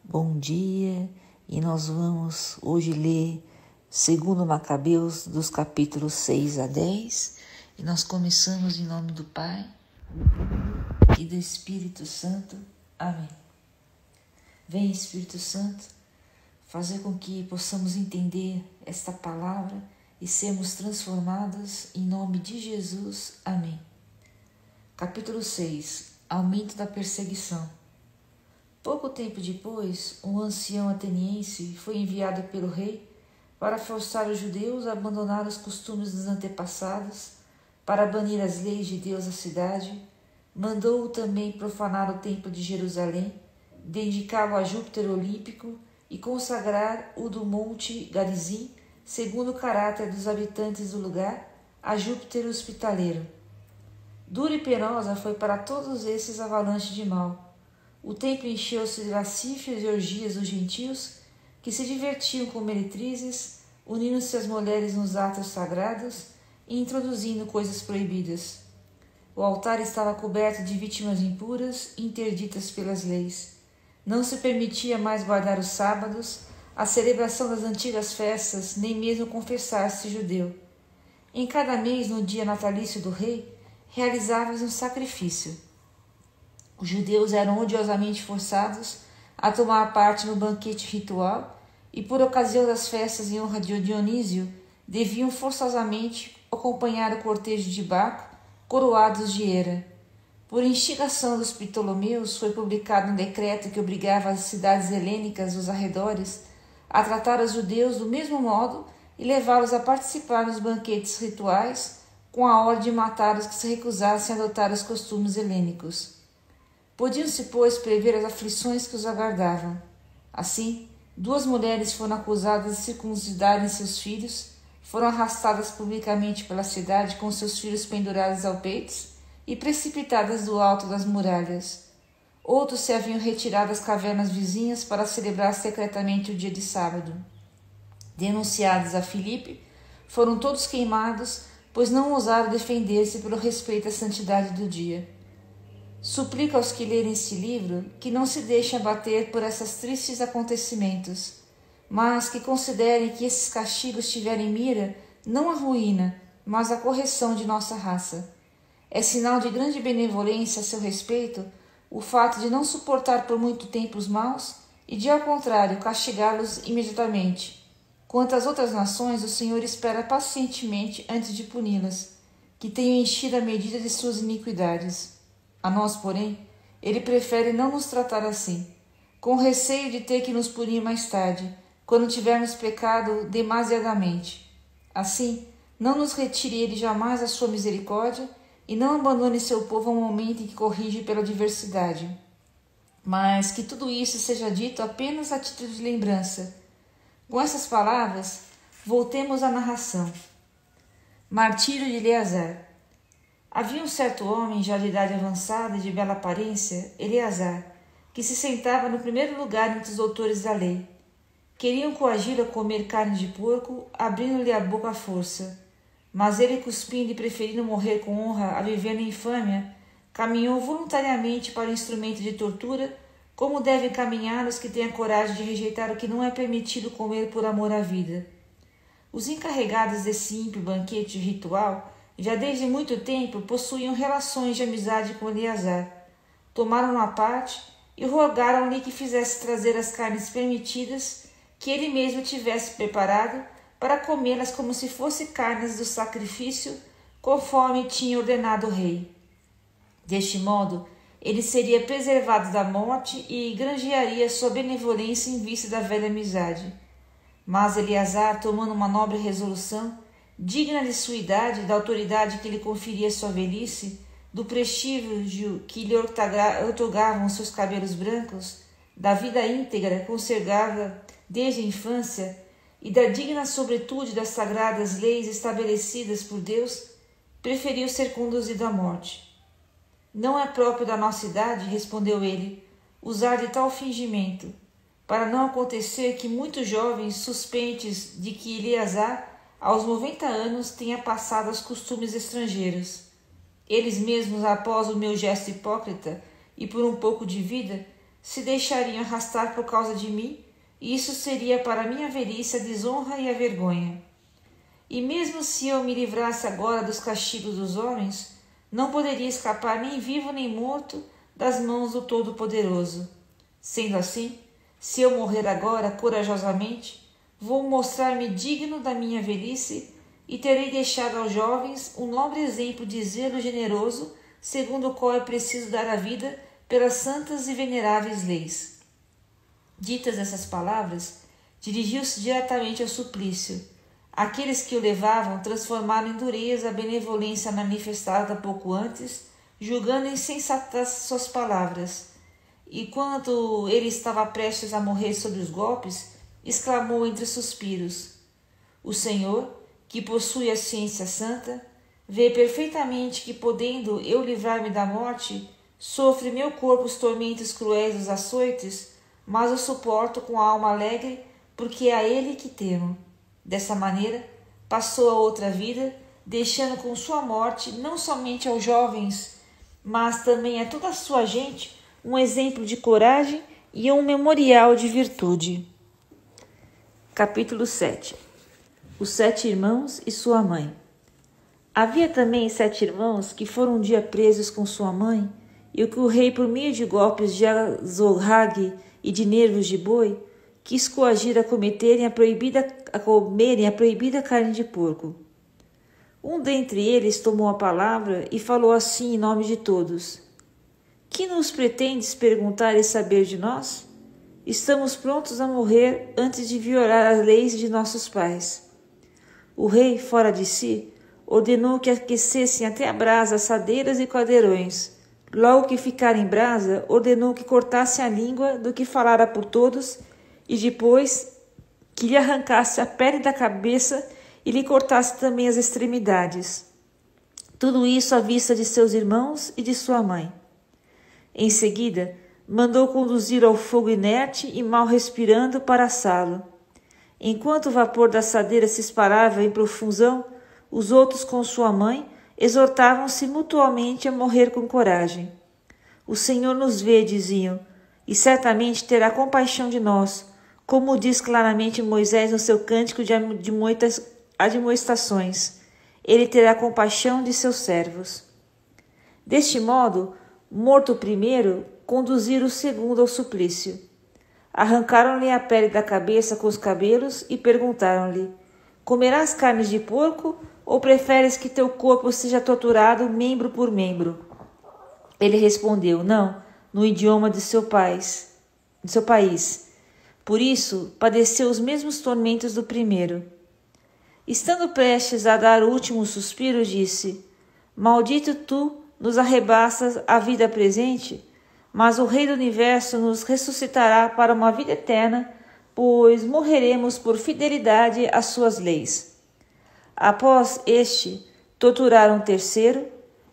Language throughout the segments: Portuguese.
Bom dia, e nós vamos hoje ler 2 dos capítulos 6 a 10, e nós começamos em nome do Pai, do Filho e do Espírito Santo. Amém. Vem, Espírito Santo, fazer com que possamos entender esta palavra e sermos transformados em nome de Jesus. Amém. Capítulo 6. Aumento da perseguição. Pouco tempo depois, um ancião ateniense foi enviado pelo rei para forçar os judeus a abandonar os costumes dos antepassados, para banir as leis de Deus da cidade. Mandou-o também profanar o templo de Jerusalém, dedicá-lo a Júpiter olímpico e consagrar o do monte Garizim, segundo o caráter dos habitantes do lugar, a Júpiter hospitaleiro. Dura e penosa foi para todos esses avalanche de mal. O templo encheu-se de lascívias e orgias dos gentios, que se divertiam com meretrizes, unindo-se às mulheres nos atos sagrados e introduzindo coisas proibidas. O altar estava coberto de vítimas impuras, interditas pelas leis. Não se permitia mais guardar os sábados, a celebração das antigas festas, nem mesmo confessar-se judeu. Em cada mês, no dia natalício do rei, realizava-se um sacrifício. Os judeus eram odiosamente forçados a tomar parte no banquete ritual e, por ocasião das festas em honra de Dionísio, deviam forçosamente acompanhar o cortejo de Baco, coroados de Hera. Por instigação dos Ptolomeus, foi publicado um decreto que obrigava as cidades helênicas dos arredores a tratar os judeus do mesmo modo e levá-los a participar nos banquetes rituais, com a ordem de matar os que se recusassem a adotar os costumes helênicos. Podiam-se, pois, prever as aflições que os aguardavam. Assim, 2 mulheres foram acusadas de circuncidarem seus filhos, foram arrastadas publicamente pela cidade com seus filhos pendurados ao peito e precipitadas do alto das muralhas. Outros se haviam retirado às cavernas vizinhas para celebrar secretamente o dia de sábado. Denunciados a Filipe, foram todos queimados, pois não ousaram defender-se pelo respeito à santidade do dia. Suplico aos que lerem este livro que não se deixem abater por esses tristes acontecimentos, mas que considerem que esses castigos tiverem mira não a ruína, mas a correção de nossa raça. É sinal de grande benevolência a seu respeito o fato de não suportar por muito tempo os maus e de, ao contrário, castigá-los imediatamente. Quanto às outras nações, o Senhor espera pacientemente antes de puni-las, que tenham enchido a medida de suas iniquidades. A nós, porém, ele prefere não nos tratar assim, com receio de ter que nos punir mais tarde, quando tivermos pecado demasiadamente. Assim, não nos retire ele jamais a sua misericórdia e não abandone seu povo ao momento em que corrige pela adversidade. Mas que tudo isso seja dito apenas a título de lembrança. Com essas palavras, voltemos à narração. Martírio de Eleazar. Havia um certo homem, já de idade avançada e de bela aparência, Eleazar, que se sentava no primeiro lugar entre os doutores da lei. Queriam coagi-lo a comer carne de porco, abrindo-lhe a boca à força. Mas ele, cuspindo e preferindo morrer com honra a viver na infâmia, caminhou voluntariamente para o instrumento de tortura, como devem caminhar os que têm a coragem de rejeitar o que não é permitido comer por amor à vida. Os encarregados desse ímpio banquete ritual já desde muito tempo possuíam relações de amizade com Eleazar. Tomaram-no à parte e rogaram-lhe que fizesse trazer as carnes permitidas que ele mesmo tivesse preparado para comê-las como se fossem carnes do sacrifício, conforme tinha ordenado o rei. Deste modo, ele seria preservado da morte e granjearia sua benevolência em vista da velha amizade. Mas Eleazar, tomando uma nobre resolução, digna de sua idade, da autoridade que lhe conferia sua velhice, do prestígio que lhe outorgavam seus cabelos brancos, da vida íntegra consagrada desde a infância e da digna sobretude das sagradas leis estabelecidas por Deus, preferiu ser conduzido à morte. Não é próprio da nossa idade, respondeu ele, usar de tal fingimento, para não acontecer que muitos jovens suspeites de que Eleazar aos 90 anos tenha passado aos costumes estrangeiros. Eles mesmos, após o meu gesto hipócrita e por um pouco de vida, se deixariam arrastar por causa de mim, e isso seria para minha velhice a desonra e a vergonha. E mesmo se eu me livrasse agora dos castigos dos homens, não poderia escapar nem vivo nem morto das mãos do Todo-Poderoso. Sendo assim, se eu morrer agora corajosamente, vou mostrar-me digno da minha velhice e terei deixado aos jovens um nobre exemplo de zelo generoso, segundo o qual é preciso dar a vida pelas santas e veneráveis leis. Ditas essas palavras, dirigiu-se diretamente ao suplício. Aqueles que o levavam transformaram em dureza a benevolência manifestada pouco antes, julgando insensatas suas palavras. E quando ele estava prestes a morrer sob os golpes, exclamou entre suspiros: O Senhor, que possui a ciência santa, vê perfeitamente que, podendo eu livrar-me da morte, sofre meu corpo os tormentos cruéis dos açoites, mas o suporto com a alma alegre, porque é a ele que temo. Dessa maneira, passou a outra vida, deixando com sua morte não somente aos jovens, mas também a toda a sua gente um exemplo de coragem e um memorial de virtude. Capítulo 7. Os 7 irmãos e sua mãe. Havia também 7 irmãos que foram um dia presos com sua mãe, e o que o rei, por meio de golpes de azorrague e de nervos de boi, quis coagir a comerem a proibida carne de porco. Um dentre eles tomou a palavra e falou assim em nome de todos: Que nos pretendes perguntar e saber de nós? Estamos prontos a morrer antes de violar as leis de nossos pais. O rei, fora de si, ordenou que aquecessem até a brasa assadeiras e caldeirões. Logo que ficara em brasa, ordenou que cortassem a língua do que falara por todos, e depois que lhe arrancasse a pele da cabeça e lhe cortasse também as extremidades. Tudo isso à vista de seus irmãos e de sua mãe. Em seguida, mandou conduzir ao fogo inerte e mal respirando para assá-lo. Enquanto o vapor da assadeira se esparava em profusão, os outros com sua mãe exortavam-se mutuamente a morrer com coragem. O Senhor nos vê, diziam, e certamente terá compaixão de nós, como diz claramente Moisés no seu cântico de admoestações. Ele terá compaixão de seus servos. Deste modo, morto o primeiro, conduziram o segundo ao suplício. Arrancaram-lhe a pele da cabeça com os cabelos e perguntaram-lhe: Comerás carnes de porco ou preferes que teu corpo seja torturado membro por membro? Ele respondeu: Não, no idioma de seu país. Por isso, padeceu os mesmos tormentos do primeiro. Estando prestes a dar o último suspiro, disse: Maldito tu nos arrebatas a vida presente, mas o Rei do Universo nos ressuscitará para uma vida eterna, pois morreremos por fidelidade às suas leis. Após este, torturaram um terceiro,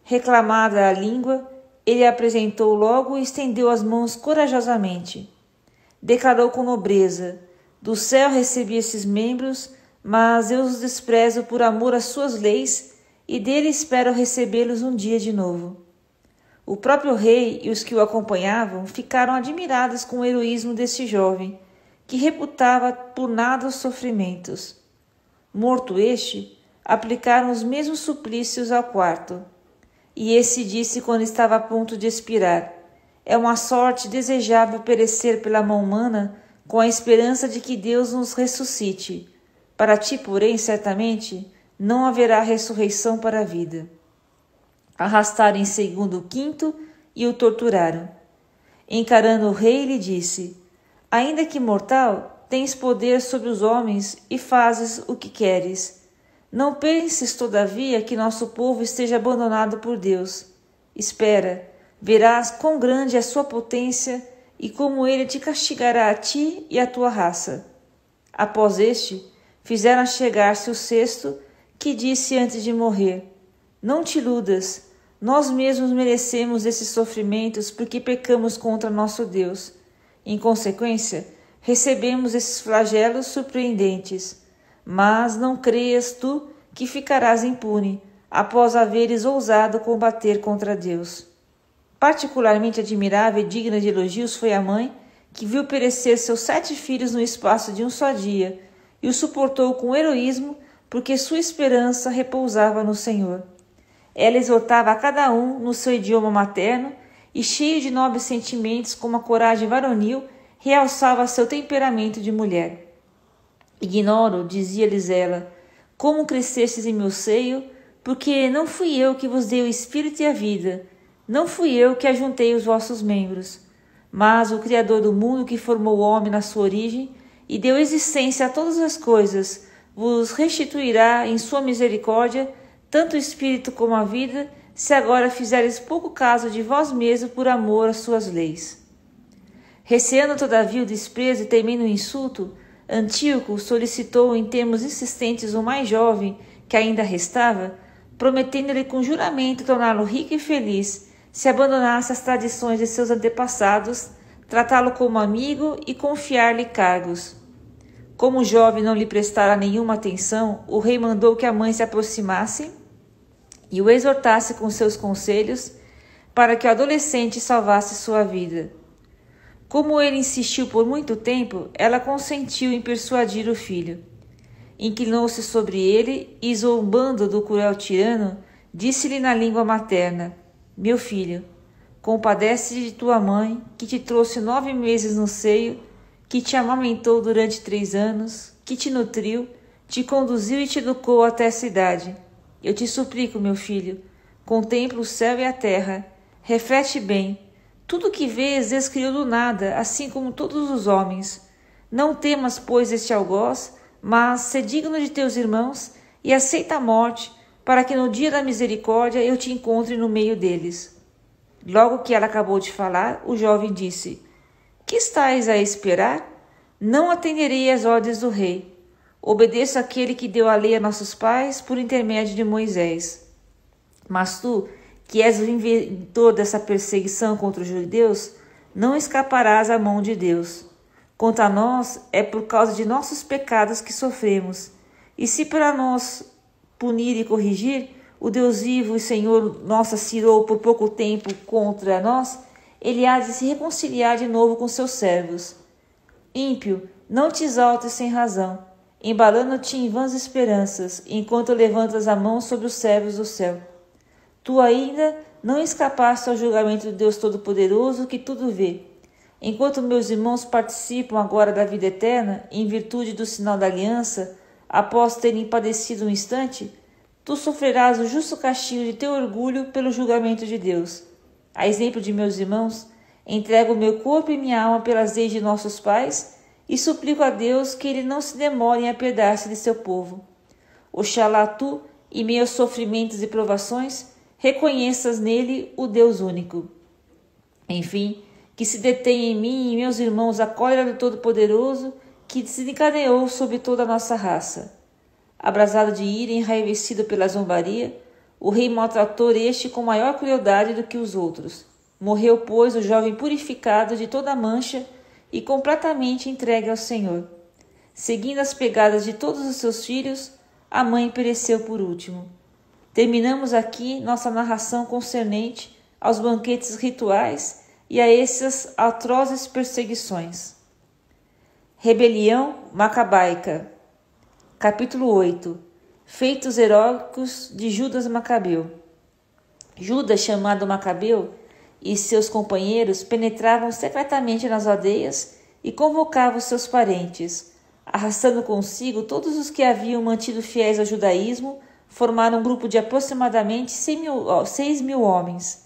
reclamada a língua, ele apresentou logo e estendeu as mãos corajosamente. Declarou com nobreza: Do céu recebi esses membros, mas eu os desprezo por amor às suas leis, e dele espero recebê-los um dia de novo. O próprio rei e os que o acompanhavam ficaram admirados com o heroísmo deste jovem, que reputava por nada os sofrimentos. Morto este, aplicaram os mesmos suplícios ao quarto. E esse disse quando estava a ponto de expirar: É uma sorte desejável perecer pela mão humana, com a esperança de que Deus nos ressuscite. Para ti, porém, certamente, não haverá ressurreição para a vida. Arrastaram em segundo o quinto e o torturaram. Encarando o rei, lhe disse: Ainda que mortal, tens poder sobre os homens e fazes o que queres. Não penses, todavia, que nosso povo esteja abandonado por Deus. Espera, verás quão grande é a sua potência e como ele te castigará a ti e a tua raça. Após este, fizeram chegar-se o sexto, que disse antes de morrer: Não te iludas, nós mesmos merecemos esses sofrimentos porque pecamos contra nosso Deus. Em consequência, recebemos esses flagelos surpreendentes. Mas não creias tu que ficarás impune, após haveres ousado combater contra Deus. Particularmente admirável e digna de elogios foi a mãe, que viu perecer seus 7 filhos no espaço de um só dia, e o suportou com heroísmo, porque sua esperança repousava no Senhor. Ela exortava a cada um no seu idioma materno, e cheio de nobres sentimentos, com uma coragem varonil, realçava seu temperamento de mulher. Ignoro, dizia-lhes ela, como crescestes em meu seio, porque não fui eu que vos dei o espírito e a vida, não fui eu que ajuntei os vossos membros, mas o Criador do mundo que formou o homem na sua origem e deu existência a todas as coisas, vos restituirá em sua misericórdia tanto o espírito como a vida, se agora fizeres pouco caso de vós mesmo por amor às suas leis. Receando todavia o desprezo e temendo o insulto, Antíoco solicitou em termos insistentes o mais jovem que ainda restava, prometendo-lhe com juramento torná-lo rico e feliz, se abandonasse as tradições de seus antepassados, tratá-lo como amigo e confiar-lhe cargos. Como o jovem não lhe prestara nenhuma atenção, o rei mandou que a mãe se aproximasse e o exortasse com seus conselhos para que o adolescente salvasse sua vida. Como ele insistiu por muito tempo, ela consentiu em persuadir o filho. Inclinou-se sobre ele e, zombando do cruel tirano, disse-lhe na língua materna: Meu filho, compadece-te de tua mãe, que te trouxe 9 meses no seio, que te amamentou durante 3 anos, que te nutriu, te conduziu e te educou até essa idade. Eu te suplico, meu filho, contempla o céu e a terra, reflete bem. Tudo o que vês Deus criou do nada, assim como todos os homens. Não temas, pois, este algoz, mas sê digno de teus irmãos e aceita a morte, para que no dia da misericórdia eu te encontre no meio deles. Logo que ela acabou de falar, o jovem disse: Que estais a esperar? Não atenderei às ordens do rei. Obedeço àquele que deu a lei a nossos pais por intermédio de Moisés. Mas tu, que és o inventor dessa perseguição contra os judeus, não escaparás à mão de Deus. Quanto a nós, é por causa de nossos pecados que sofremos. E se para nós punir e corrigir, o Deus vivo e Senhor nosso se irou por pouco tempo contra nós, ele há de se reconciliar de novo com seus servos. Ímpio, não te exaltes sem razão, embalando-te em vãs esperanças, enquanto levantas a mão sobre os servos do céu. Tu ainda não escapaste ao julgamento do Deus Todo-Poderoso que tudo vê. Enquanto meus irmãos participam agora da vida eterna, em virtude do sinal da aliança, após terem padecido um instante, tu sofrerás o justo castigo de teu orgulho pelo julgamento de Deus. A exemplo de meus irmãos, entrego o meu corpo e minha alma pelas leis de nossos pais e suplico a Deus que ele não se demore em apiedar-se de seu povo. Oxalá tu, em meus sofrimentos e provações, reconheças nele o Deus único. Enfim, que se detenha em mim e em meus irmãos a cólera do Todo-Poderoso que desencadeou sobre toda a nossa raça. Abrasado de ira e enraivecido pela zombaria, o rei maltratou este com maior crueldade do que os outros. Morreu, pois, o jovem purificado de toda mancha e completamente entregue ao Senhor. Seguindo as pegadas de todos os seus filhos, a mãe pereceu por último. Terminamos aqui nossa narração concernente aos banquetes rituais e a essas atrozes perseguições. Rebelião Macabaica. Capítulo 8. Feitos heróicos de Judas Macabeu. Judas, chamado Macabeu, e seus companheiros penetravam secretamente nas aldeias e convocavam seus parentes. Arrastando consigo todos os que haviam mantido fiéis ao judaísmo, formaram um grupo de aproximadamente 6 mil homens.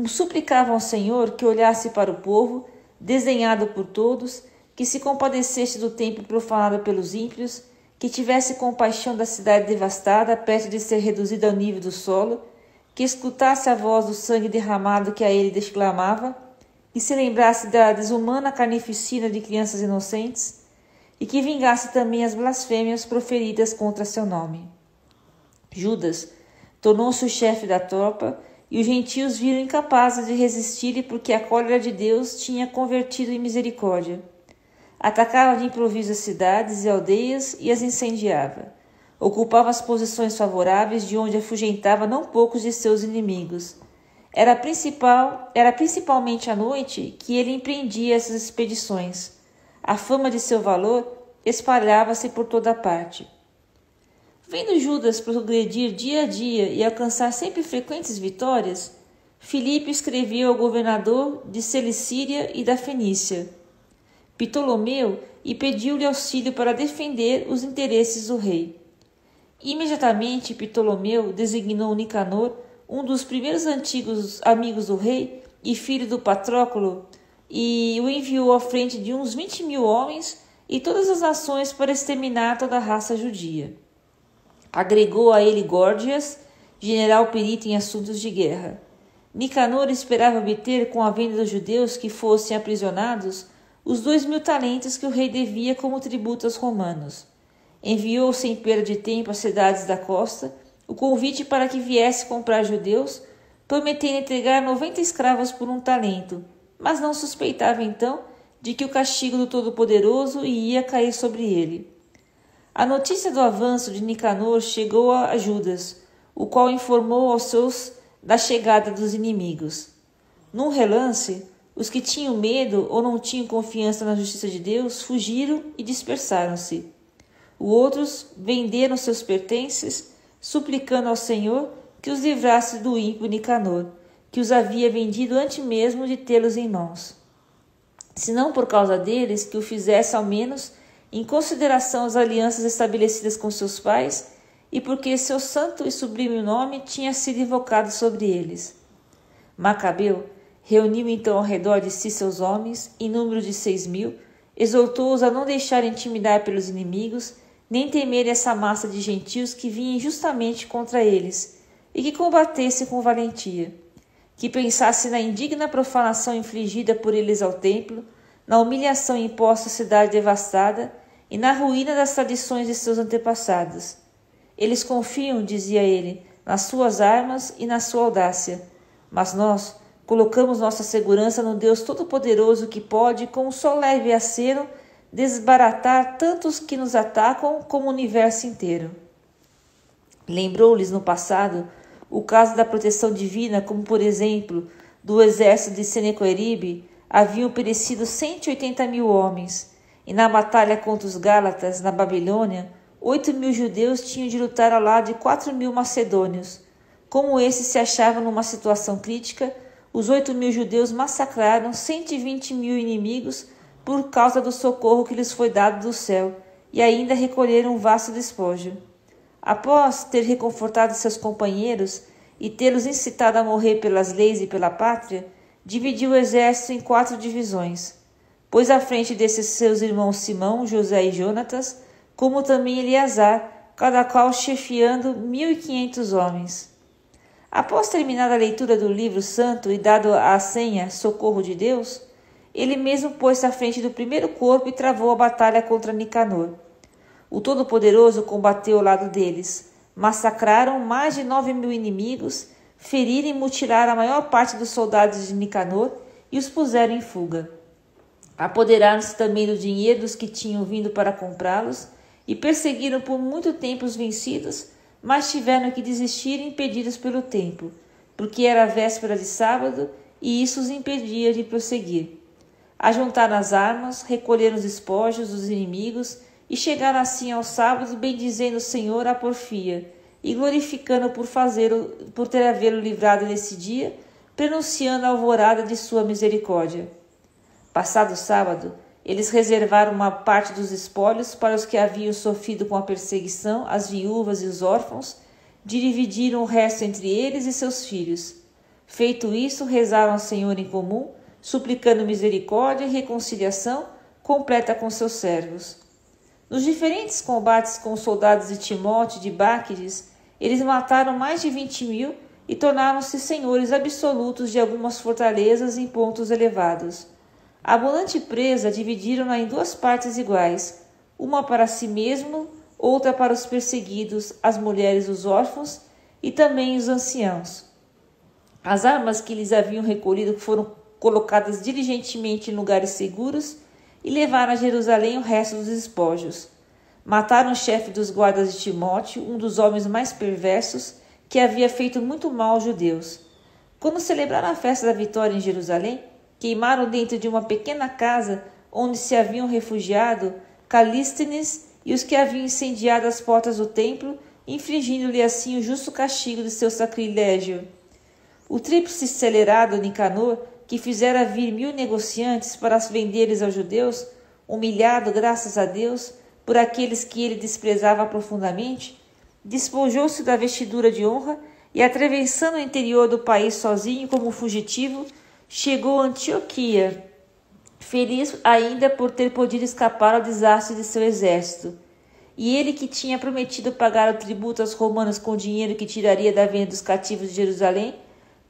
Suplicavam ao Senhor que olhasse para o povo, desdenhado por todos, que se compadecesse do templo profanado pelos ímpios, que tivesse compaixão da cidade devastada, perto de ser reduzida ao nível do solo, que escutasse a voz do sangue derramado que a ele declamava, e se lembrasse da desumana carnificina de crianças inocentes, e que vingasse também as blasfêmias proferidas contra seu nome. Judas tornou-se o chefe da tropa, e os gentios viram incapazes de resistir-lhe porque a cólera de Deus tinha convertido em misericórdia. Atacava de improviso as cidades e aldeias e as incendiava. Ocupava as posições favoráveis de onde afugentava não poucos de seus inimigos. Era principalmente à noite que ele empreendia essas expedições. A fama de seu valor espalhava-se por toda parte. Vendo Judas progredir dia a dia e alcançar sempre frequentes vitórias, Filipe escreveu ao governador de Celicíria e da Fenícia, Ptolomeu, e pediu-lhe auxílio para defender os interesses do rei. Imediatamente Ptolomeu designou Nicanor, um dos primeiros antigos amigos do rei e filho do Patróclo, e o enviou à frente de uns 20.000 homens e todas as nações para exterminar toda a raça judia. Agregou a ele Górgias, general perito em assuntos de guerra. Nicanor esperava obter com a venda dos judeus que fossem aprisionados os 2.000 talentos que o rei devia como tributo aos romanos. Enviou sem perda de tempo às cidades da costa o convite para que viesse comprar judeus, prometendo entregar 90 escravos por 1 talento, mas não suspeitava então de que o castigo do Todo-Poderoso ia cair sobre ele. A notícia do avanço de Nicanor chegou a Judas, o qual informou aos seus da chegada dos inimigos. Num relance, os que tinham medo ou não tinham confiança na justiça de Deus fugiram e dispersaram-se. Os outros venderam seus pertences, suplicando ao Senhor que os livrasse do ímpio Nicanor, que os havia vendido antes mesmo de tê-los em mãos. Se não por causa deles, que o fizesse ao menos em consideração às alianças estabelecidas com seus pais, e porque seu santo e sublime nome tinha sido invocado sobre eles. Macabeu reuniu então ao redor de si seus homens, em número de 6.000, exortou-os a não deixarem intimidar pelos inimigos, nem temer essa massa de gentios que vinha injustamente contra eles, e que combatesse com valentia, que pensasse na indigna profanação infligida por eles ao templo, na humilhação imposta à cidade devastada e na ruína das tradições de seus antepassados. Eles confiam, dizia ele, nas suas armas e na sua audácia, mas nós colocamos nossa segurança no Deus Todo-Poderoso que pode, com um só leve aceno, desbaratar tantos que nos atacam como o universo inteiro. Lembrou-lhes no passado o caso da proteção divina, como por exemplo, do exército de Senequeribe haviam perecido 180.000 homens, e na batalha contra os Gálatas, na Babilônia, 8.000 judeus tinham de lutar ao lado de 4.000 macedônios. Como esses se achavam numa situação crítica, os 8.000 judeus massacraram 120.000 inimigos por causa do socorro que lhes foi dado do céu, e ainda recolheram um vasto despojo. Após ter reconfortado seus companheiros e tê-los incitado a morrer pelas leis e pela pátria, dividiu o exército em 4 divisões. Pôs à frente desses seus irmãos Simão, José e Jonatas, como também Eleazar, cada qual chefiando 1.500 homens. Após terminada a leitura do livro santo e dado a senha Socorro de Deus, ele mesmo pôs-se à frente do primeiro corpo e travou a batalha contra Nicanor. O Todo-Poderoso combateu ao lado deles. Massacraram mais de 9.000 inimigos, feriram e mutilaram a maior parte dos soldados de Nicanor e os puseram em fuga. Apoderaram-se também do dinheiro dos que tinham vindo para comprá-los e perseguiram por muito tempo os vencidos, mas tiveram que desistir impedidos pelo tempo, porque era a véspera de sábado e isso os impedia de prosseguir. Ajuntaram as armas, recolheram os despojos dos inimigos e chegaram assim ao sábado, bendizendo o Senhor à porfia e glorificando por ter havê-lo livrado nesse dia, prenunciando a alvorada de sua misericórdia. Passado o sábado, eles reservaram uma parte dos espólios para os que haviam sofrido com a perseguição, as viúvas e os órfãos, dividiram o resto entre eles e seus filhos. Feito isso, rezaram ao Senhor em comum, suplicando misericórdia e reconciliação completa com seus servos. Nos diferentes combates com os soldados de Timóteo e de Báquides, eles mataram mais de 20.000 e tornaram-se senhores absolutos de algumas fortalezas em pontos elevados. A abundante presa dividiram-na em 2 partes iguais, uma para si mesmo, outra para os perseguidos, as mulheres, os órfãos e também os anciãos. As armas que lhes haviam recolhido foram colocadas diligentemente em lugares seguros e levaram a Jerusalém o resto dos despojos. Mataram o chefe dos guardas de Timóteo, um dos homens mais perversos, que havia feito muito mal aos judeus. Quando celebraram a festa da vitória em Jerusalém, queimaram dentro de uma pequena casa onde se haviam refugiado Calístenes e os que haviam incendiado as portas do templo, infligindo-lhe assim o justo castigo de seu sacrilégio. O tríplice acelerado Nicanor, que fizera vir 1000 negociantes para vender-lhes aos judeus, humilhado, graças a Deus, por aqueles que ele desprezava profundamente, despojou-se da vestidura de honra e, atravessando o interior do país sozinho como fugitivo, chegou a Antioquia, feliz ainda por ter podido escapar ao desastre de seu exército. E ele, que tinha prometido pagar o tributo aos romanos com o dinheiro que tiraria da venda dos cativos de Jerusalém,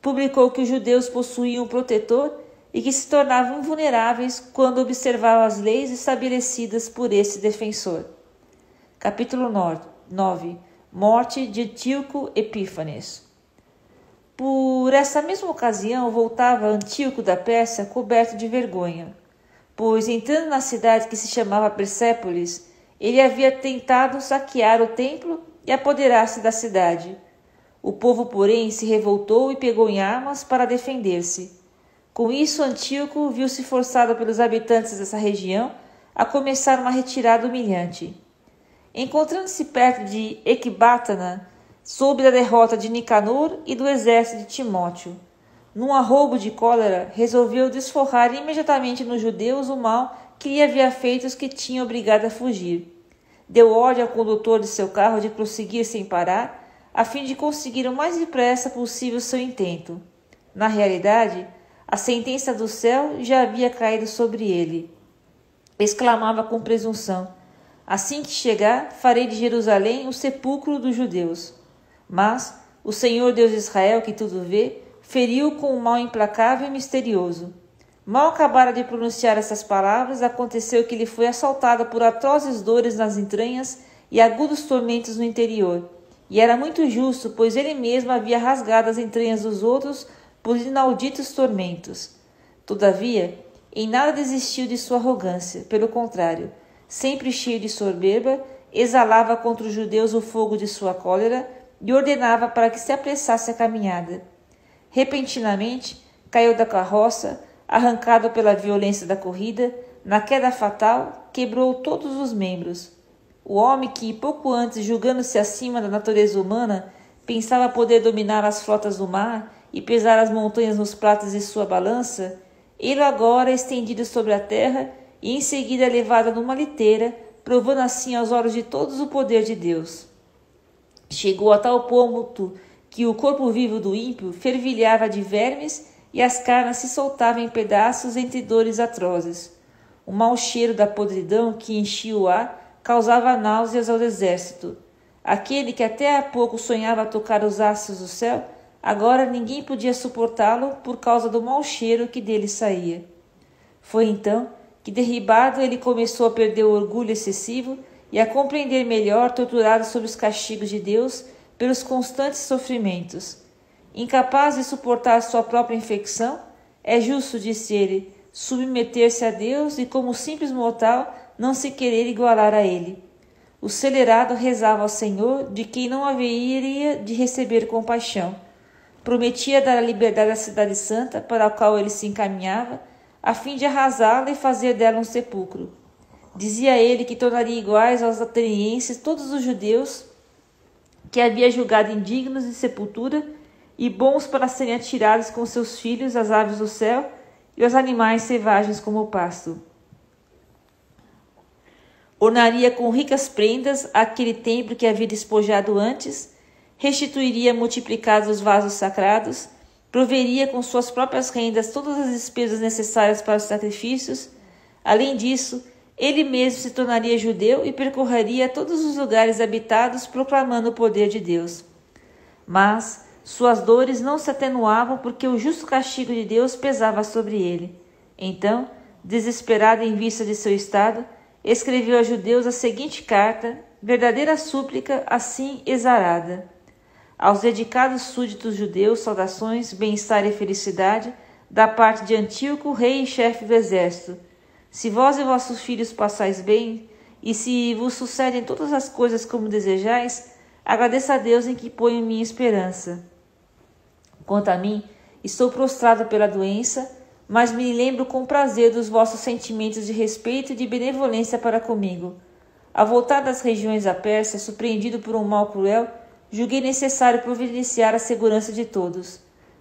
publicou que os judeus possuíam um protetor e que se tornavam invulneráveis quando observavam as leis estabelecidas por esse defensor. Capítulo 9. Morte de Antíoco Epífanes. Por essa mesma ocasião voltava Antíoco da Pérsia coberto de vergonha, pois, entrando na cidade que se chamava Persépolis, ele havia tentado saquear o templo e apoderar-se da cidade. O povo, porém, se revoltou e pegou em armas para defender-se. Com isso, Antíoco viu-se forçado pelos habitantes dessa região a começar uma retirada humilhante. Encontrando-se perto de Ecbátana, soube da derrota de Nicanor e do exército de Timóteo. Num arroubo de cólera, resolveu desforrar imediatamente nos judeus o mal que lhe havia feito os que tinham obrigado a fugir. Deu ordem ao condutor de seu carro de prosseguir sem parar, a fim de conseguir o mais depressa possível seu intento. Na realidade, a sentença do céu já havia caído sobre ele. Exclamava com presunção: assim que chegar, farei de Jerusalém o sepulcro dos judeus. Mas o Senhor Deus de Israel, que tudo vê, feriu com um mal implacável e misterioso. Mal acabara de pronunciar essas palavras, aconteceu que ele foi assaltado por atrozes dores nas entranhas e agudos tormentos no interior. E era muito justo, pois ele mesmo havia rasgado as entranhas dos outros por inauditos tormentos. Todavia, em nada desistiu de sua arrogância, pelo contrário, sempre cheio de soberba, exalava contra os judeus o fogo de sua cólera e ordenava para que se apressasse a caminhada. Repentinamente, caiu da carroça, arrancado pela violência da corrida, na queda fatal, quebrou todos os membros. O homem que, pouco antes, julgando-se acima da natureza humana, pensava poder dominar as frotas do mar e pesar as montanhas nos pratos de sua balança, ele agora estendido sobre a terra e em seguida levado numa liteira, provando assim aos olhos de todos o poder de Deus. Chegou a tal ponto que o corpo vivo do ímpio fervilhava de vermes e as carnes se soltavam em pedaços entre dores atrozes. O mau cheiro da podridão que enchia o ar causava náuseas ao exército. Aquele que até há pouco sonhava tocar os astros do céu, agora ninguém podia suportá-lo por causa do mau cheiro que dele saía. Foi então que, derribado, ele começou a perder o orgulho excessivo e a compreender melhor, torturado sob os castigos de Deus pelos constantes sofrimentos. Incapaz de suportar sua própria infecção, é justo, disse ele, submeter-se a Deus e, como simples mortal, não se querer igualar a ele. O celerado rezava ao Senhor, de quem não haveria de receber compaixão. Prometia dar a liberdade à cidade santa, para a qual ele se encaminhava, a fim de arrasá-la e fazer dela um sepulcro. Dizia ele que tornaria iguais aos atenienses todos os judeus que havia julgado indignos de sepultura e bons para serem atirados com seus filhos às aves do céu e aos animais selvagens como o pasto. Ornaria com ricas prendas aquele templo que havia despojado antes, restituiria multiplicados os vasos sagrados, proveria com suas próprias rendas todas as despesas necessárias para os sacrifícios. Além disso, ele mesmo se tornaria judeu e percorreria todos os lugares habitados proclamando o poder de Deus. Mas suas dores não se atenuavam porque o justo castigo de Deus pesava sobre ele. Então, desesperado em vista de seu estado, escreveu aos judeus a seguinte carta, verdadeira súplica, assim exarada: aos dedicados súditos judeus, saudações, bem-estar e felicidade, da parte de Antíoco, rei e chefe do exército. Se vós e vossos filhos passais bem, e se vos sucedem todas as coisas como desejais, agradeça a Deus em que ponho minha esperança. Quanto a mim, Estou prostrado pela doença, mas me lembro com prazer dos vossos sentimentos de respeito e de benevolência para comigo. Ao voltar das regiões da Pérsia, surpreendido por um mal cruel, julguei necessário providenciar a segurança de todos.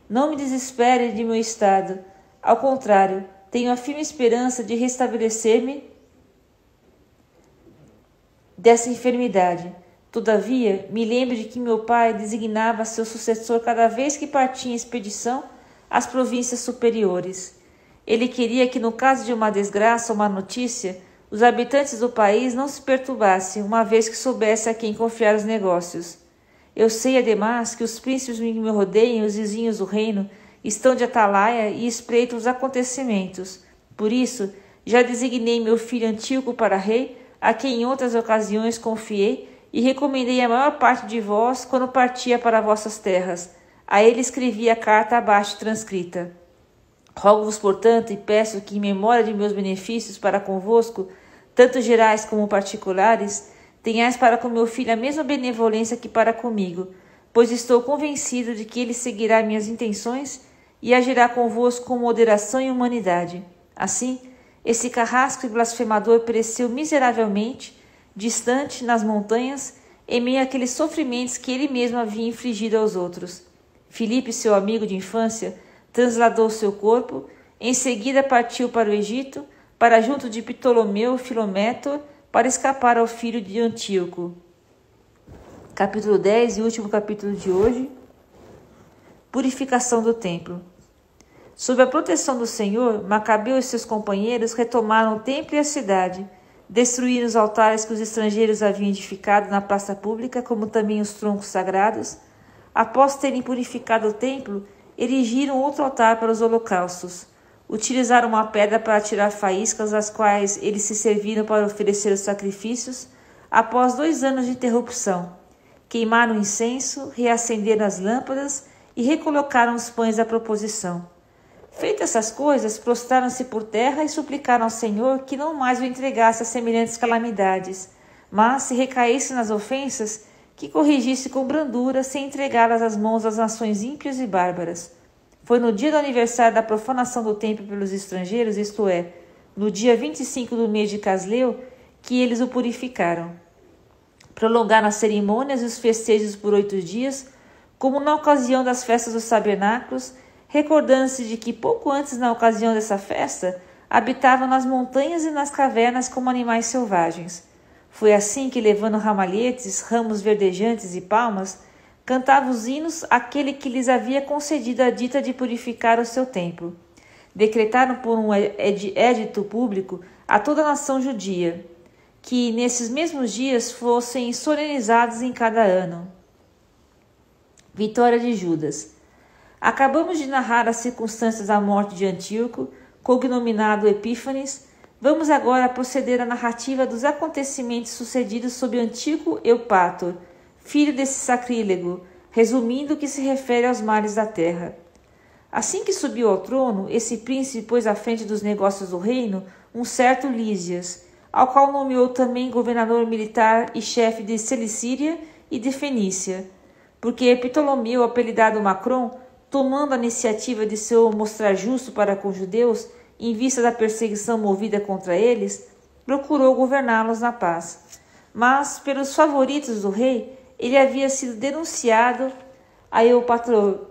Não me desespere de meu estado. Ao contrário, tenho a firme esperança de restabelecer-me dessa enfermidade. Todavia, me lembro de que meu pai designava seu sucessor cada vez que partia em expedição às províncias superiores. Ele queria que, no caso de uma desgraça ou má notícia, os habitantes do país não se perturbassem, uma vez que soubesse a quem confiar os negócios. Eu sei, ademais, que os príncipes que me rodeiam e os vizinhos do reino estão de atalaia e espreitam os acontecimentos. Por isso, já designei meu filho Antíoco para rei, a quem em outras ocasiões confiei, e recomendei a maior parte de vós quando partia para vossas terras. A ele escrevi a carta abaixo transcrita. Rogo-vos, portanto, e peço que, em memória de meus benefícios para convosco, tanto gerais como particulares, tenhais para com meu filho a mesma benevolência que para comigo, pois estou convencido de que ele seguirá minhas intenções e agirá convosco com moderação e humanidade. Assim, esse carrasco e blasfemador pereceu miseravelmente, distante, nas montanhas, em meio àqueles sofrimentos que ele mesmo havia infligido aos outros. Filipe, seu amigo de infância, transladou seu corpo, em seguida partiu para o Egito, para junto de Ptolomeu Filometor, para escapar ao filho de Antíoco. Capítulo 10 e último capítulo de hoje. Purificação do templo. Sob a proteção do Senhor, Macabeu e seus companheiros retomaram o templo e a cidade, destruíram os altares que os estrangeiros haviam edificado na praça pública, como também os troncos sagrados. Após terem purificado o templo, erigiram outro altar para os holocaustos. Utilizaram uma pedra para tirar faíscas, das quais eles se serviram para oferecer os sacrifícios, após 2 anos de interrupção. Queimaram incenso, reacenderam as lâmpadas e recolocaram os pães da proposição. Feitas essas coisas, prostraram-se por terra e suplicaram ao Senhor que não mais o entregasse a semelhantes calamidades, mas, se recaísse nas ofensas, que corrigisse com brandura, sem entregá-las às mãos das nações ímpias e bárbaras. Foi no dia do aniversário da profanação do templo pelos estrangeiros, isto é, no dia 25 do mês de Casleu, que eles o purificaram. Prolongaram as cerimônias e os festejos por 8 dias, como na ocasião das festas dos tabernáculos, recordando-se de que pouco antes, na ocasião dessa festa, habitavam nas montanhas e nas cavernas como animais selvagens. Foi assim que, levando ramalhetes, ramos verdejantes e palmas, cantava os hinos àquele que lhes havia concedido a dita de purificar o seu templo. Decretaram por um edito público a toda a nação judia, que nesses mesmos dias fossem solenizados em cada ano. Vitória de Judas. Acabamos de narrar as circunstâncias da morte de Antíoco, cognominado Epífanes. Vamos agora proceder à narrativa dos acontecimentos sucedidos sob Antíoco Eupátor, filho desse sacrílego, resumindo o que se refere aos males da terra. Assim que subiu ao trono, esse príncipe pôs à frente dos negócios do reino um certo Lísias, ao qual nomeou também governador militar e chefe de Celicíria e de Fenícia, porque Ptolomeu, apelidado Macron, tomando a iniciativa de se mostrar justo para com os judeus, em vista da perseguição movida contra eles, procurou governá-los na paz. Mas, pelos favoritos do rei, ele havia sido denunciado a Eupátor.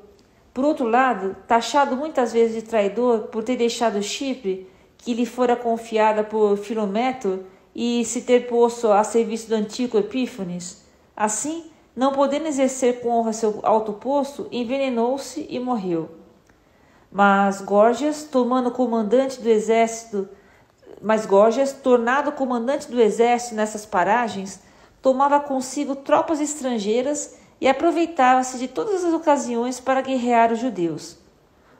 Por outro lado, taxado muitas vezes de traidor por ter deixado Chipre, que lhe fora confiada por Filometor, e se ter posto a serviço do antigo Epífanes. Assim, não podendo exercer com honra seu alto posto, envenenou-se e morreu. Mas Gorgias, tornado comandante do exército nessas paragens, tomava consigo tropas estrangeiras e aproveitava-se de todas as ocasiões para guerrear os judeus.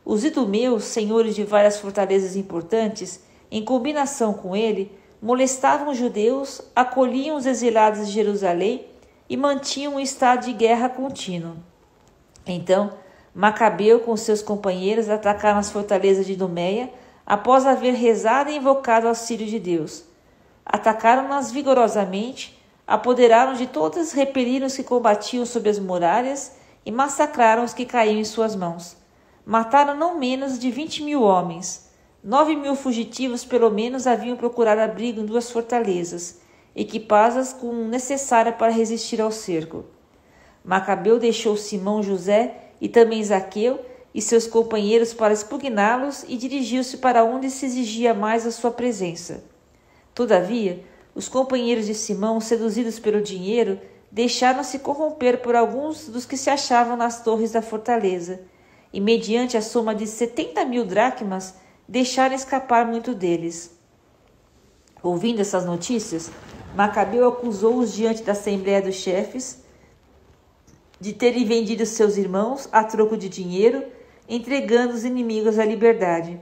Os idumeus, senhores de várias fortalezas importantes, em combinação com ele, molestavam os judeus, acolhiam os exilados de Jerusalém e mantinham um estado de guerra contínuo. Então, Macabeu com seus companheiros atacaram as fortalezas de Idumeia, após haver rezado e invocado o auxílio de Deus. Atacaram-nas vigorosamente, apoderaram de todas, repeliram os que combatiam sob as muralhas e massacraram os que caíam em suas mãos. mataram não menos de 20.000 homens. 9.000 fugitivos, pelo menos, haviam procurado abrigo em 2 fortalezas, equipadas com o necessário para resistir ao cerco. Macabeu deixou Simão, José e também Zaqueu e seus companheiros para expugná-los e dirigiu-se para onde se exigia mais a sua presença. Todavia, os companheiros de Simão, seduzidos pelo dinheiro, deixaram-se corromper por alguns dos que se achavam nas torres da fortaleza, e mediante a soma de 70.000 dracmas, deixaram escapar muito deles. Ouvindo essas notícias, Macabeu acusou-os diante da assembleia dos chefes de terem vendido seus irmãos a troco de dinheiro, entregando os inimigos à liberdade.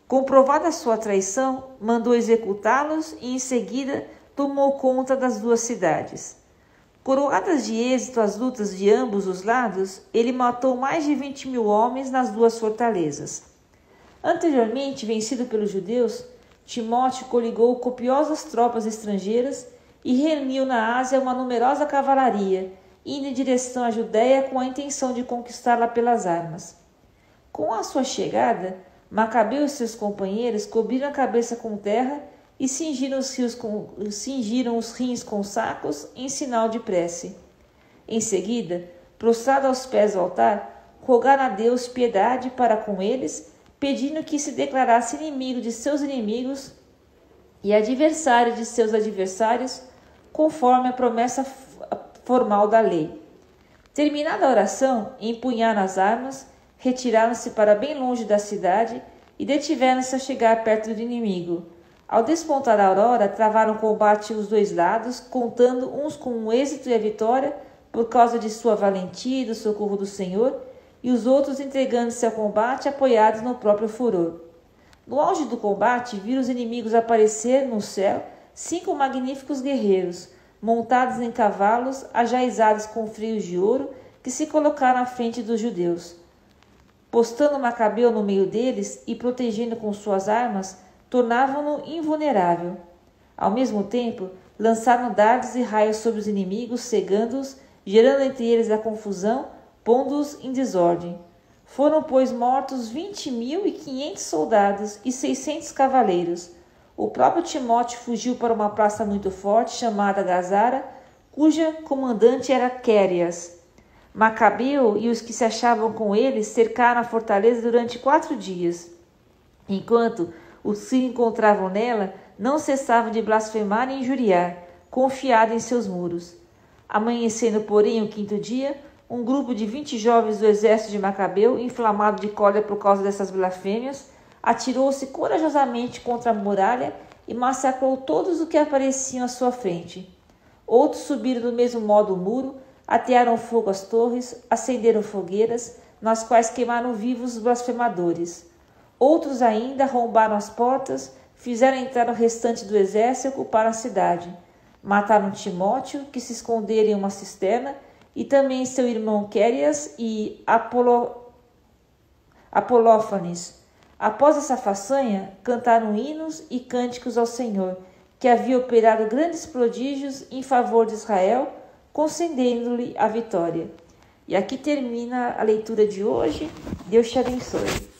Comprovada a sua traição, mandou executá-los e, em seguida, tomou conta das 2 cidades. Coroadas de êxito as lutas de ambos os lados, ele matou mais de 20.000 homens nas 2 fortalezas. Anteriormente, vencido pelos judeus, Timóteo coligou copiosas tropas estrangeiras e reuniu na Ásia uma numerosa cavalaria, indo em direção à Judéia com a intenção de conquistá-la pelas armas. Com a sua chegada, Macabeu e seus companheiros cobriram a cabeça com terra e cingiram os rins com sacos em sinal de prece. Em seguida, prostrado aos pés do altar, rogaram a Deus piedade para com eles, pedindo que se declarasse inimigo de seus inimigos e adversário de seus adversários, conforme a promessa formal da lei. Terminada a oração, empunharam as armas, retiraram-se para bem longe da cidade e detiveram-se a chegar perto do inimigo. Ao despontar a aurora, travaram combate os 2 lados, contando uns com o êxito e a vitória por causa de sua valentia e do socorro do Senhor, e os outros entregando-se ao combate, apoiados no próprio furor. No auge do combate, viram os inimigos aparecer no céu 5 magníficos guerreiros, montados em cavalos, ajaizados com freios de ouro, que se colocaram à frente dos judeus. Postando Macabeu no meio deles e protegendo com suas armas, tornavam-no invulnerável. Ao mesmo tempo, lançaram dardos e raios sobre os inimigos, cegando-os, gerando entre eles a confusão, pondo-os em desordem. Foram, pois, mortos 20.500 soldados e 600 cavaleiros. O próprio Timóteo fugiu para uma praça muito forte, chamada Gazara, cuja comandante era Quérias. Macabeu e os que se achavam com ele cercaram a fortaleza durante 4 dias. Enquanto os que se encontravam nela não cessavam de blasfemar e injuriar, confiado em seus muros. Amanhecendo, porém, o 5º dia, um grupo de 20 jovens do exército de Macabeu, inflamado de cólera por causa dessas blasfêmias, atirou-se corajosamente contra a muralha e massacrou todos os que apareciam à sua frente. Outros subiram do mesmo modo o muro, atearam fogo às torres, acenderam fogueiras, nas quais queimaram vivos os blasfemadores. Outros ainda arrombaram as portas, fizeram entrar o restante do exército e ocuparam a cidade. Mataram Timóteo, que se escondera em uma cisterna, e também seu irmão Quérias e Apolófanes. Após essa façanha, cantaram hinos e cânticos ao Senhor, que havia operado grandes prodígios em favor de Israel, concedendo-lhe a vitória. E aqui termina a leitura de hoje. Deus te abençoe.